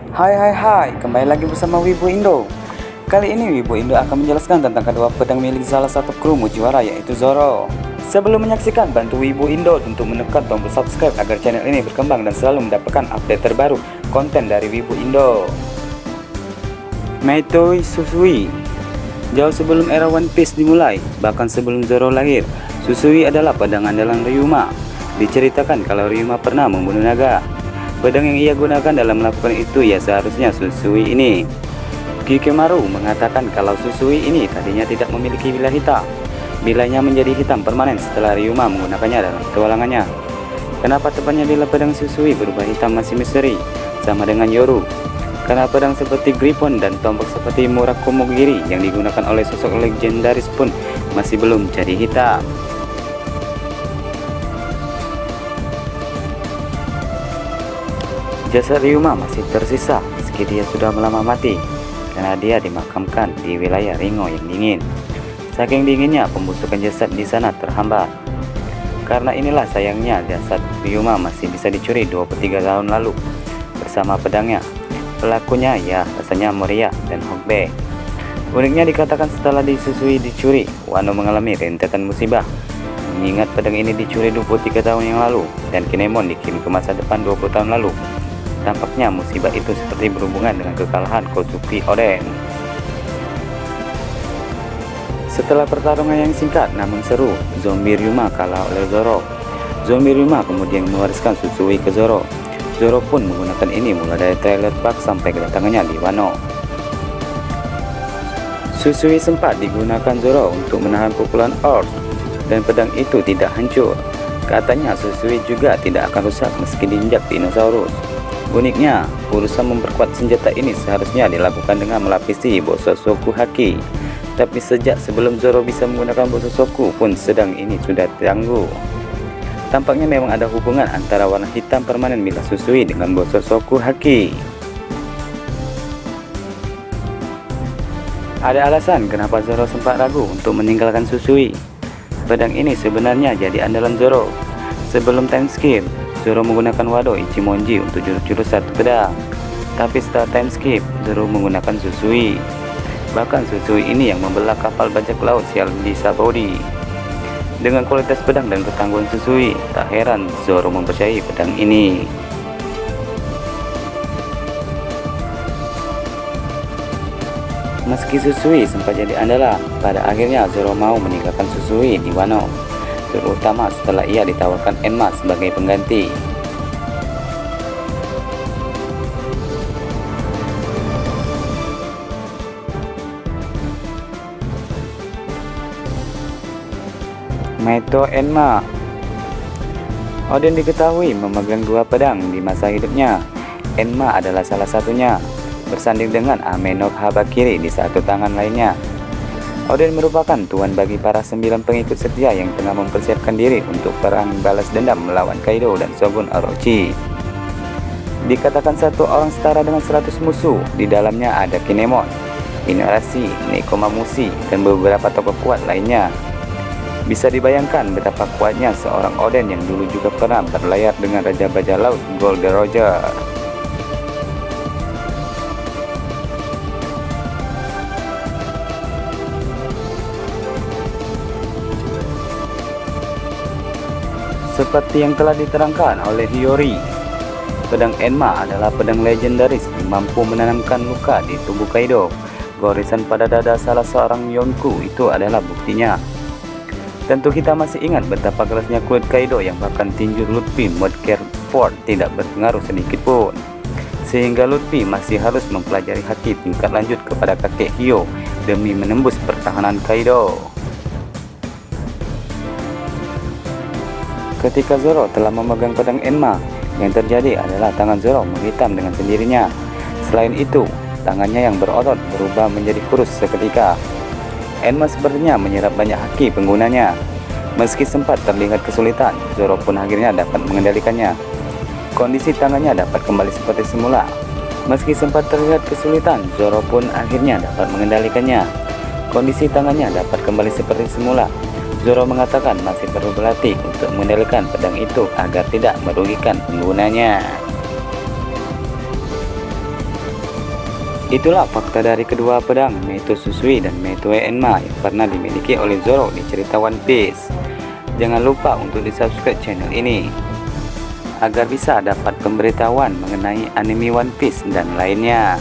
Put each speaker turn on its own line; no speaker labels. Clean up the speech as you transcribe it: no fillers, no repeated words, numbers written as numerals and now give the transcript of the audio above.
Hai, kembali lagi bersama Wibu Indo. Kali ini Wibu Indo akan menjelaskan tentang kedua pedang milik salah satu kru Mugiwara, yaitu Zoro. Sebelum menyaksikan, bantu Wibu Indo untuk menekan tombol subscribe agar channel ini berkembang dan selalu mendapatkan update terbaru konten dari Wibu Indo. Meitoi Susui. Jauh sebelum era One Piece dimulai, bahkan sebelum Zoro lahir, Susui adalah pedang andalan Ryuma. Diceritakan kalau Ryuma pernah membunuh naga. Pedang yang ia gunakan dalam melakukan itu ya seharusnya Susui ini. Kikemaru mengatakan kalau Susui ini tadinya tidak memiliki bilah hitam. Bilahnya menjadi hitam permanen setelah Ryuma menggunakannya dalam petualangannya. Kenapa tepatnya bila pedang Susui berubah hitam masih misteri, sama dengan Yoru. Karena pedang seperti Griffon dan tombak seperti Murakumogiri yang digunakan oleh sosok legendaris pun masih belum jadi hitam. Jasad Ryuma masih tersisa meski dia sudah lama mati, karena dia dimakamkan di wilayah Ringo yang dingin. Saking dinginnya, pembusukan jasad di sana terhambat. Karena inilah sayangnya jasad Ryuma masih bisa dicuri 23 tahun lalu bersama pedangnya. Pelakunya ya rasanya Moria dan Hokbe. Uniknya dikatakan setelah Susui dicuri, Wano mengalami rentetan musibah. Mengingat pedang ini dicuri 23 tahun yang lalu dan Kinemon dikirim ke masa depan 20 tahun lalu. Tampaknya musibah itu seperti berhubungan dengan kekalahan Kozuki Oden. Setelah pertarungan yang singkat namun seru, zombie Ryuma kalah oleh Zoro. Zombie Ryuma kemudian mewariskan Susui ke Zoro. Zoro pun menggunakan ini mulai dari trailer park sampai kedatangannya di Wano. Susui sempat digunakan Zoro untuk menahan pukulan Ors, dan pedang itu tidak hancur. Katanya Susui juga tidak akan rusak meski diinjak dinosaurus. Uniknya, urusan memperkuat senjata ini seharusnya dilakukan dengan melapisi Bososoku Haki. Tapi sejak sebelum Zoro bisa menggunakan Bososoku pun sedang ini sudah terganggu. Tampaknya memang ada hubungan antara warna hitam permanen milik Susui dengan Bososoku Haki. Ada alasan kenapa Zoro sempat ragu untuk meninggalkan Susui. Pedang ini sebenarnya jadi andalan Zoro. Sebelum time skip, Zoro menggunakan Wado Ichimonji untuk jurus-jurus satu pedang. Tapi setelah time skip, Zoro menggunakan Susui. Bahkan Susui ini yang membelah kapal bajak laut sial di Sabaody. Dengan kualitas pedang dan ketangguhan Susui, tak heran Zoro mempercayai pedang ini. Meski Susui sempat jadi andalan, pada akhirnya Zoro mau meninggalkan Susui di Wano, terutama setelah ia ditawarkan Enma sebagai pengganti. Meito Enma. Oden diketahui memegang dua pedang di masa hidupnya. Enma adalah salah satunya, bersanding dengan Amenok Habakiri di satu tangan lainnya. Oden merupakan tuan bagi para 9 pengikut setia yang tengah mempersiapkan diri untuk perang balas dendam melawan Kaido dan Shogun Orochi. Dikatakan satu orang setara dengan 100 musuh, di dalamnya ada Kinemon, Inuarashi, Nekomamushi, dan beberapa tokoh kuat lainnya. Bisa dibayangkan betapa kuatnya seorang Oden yang dulu juga pernah berlayar dengan Raja Bajak Laut Gold Roger. Seperti yang telah diterangkan oleh Hiyori, pedang Enma adalah pedang legendaris yang mampu menanamkan luka di tubuh Kaido. Gorisan pada dada salah seorang Yonko itu adalah buktinya. Tentu kita masih ingat betapa kerasnya kulit Kaido yang bahkan tinju Luffy Mudgear Ford tidak berpengaruh sedikit pun. Sehingga Luffy masih harus mempelajari haki tingkat lanjut kepada kakek Hyo demi menembus pertahanan Kaido. Ketika Zoro telah memegang pedang Enma, yang terjadi adalah tangan Zoro menghitam dengan sendirinya. Selain itu, tangannya yang berotot berubah menjadi kurus seketika. Enma sepertinya menyerap banyak haki penggunanya. Meski sempat terlihat kesulitan, Zoro pun akhirnya dapat mengendalikannya. Kondisi tangannya dapat kembali seperti semula. Meski sempat terlihat kesulitan, Zoro pun akhirnya dapat mengendalikannya. Kondisi tangannya dapat kembali seperti semula. Zoro mengatakan masih perlu berlatih untuk mengendalikan pedang itu agar tidak merugikan penggunanya. Itulah fakta dari kedua pedang Meito Susui dan Meito Enma yang pernah dimiliki oleh Zoro di cerita One Piece. Jangan lupa untuk di-subscribe channel ini agar bisa dapat pemberitahuan mengenai anime One Piece dan lainnya.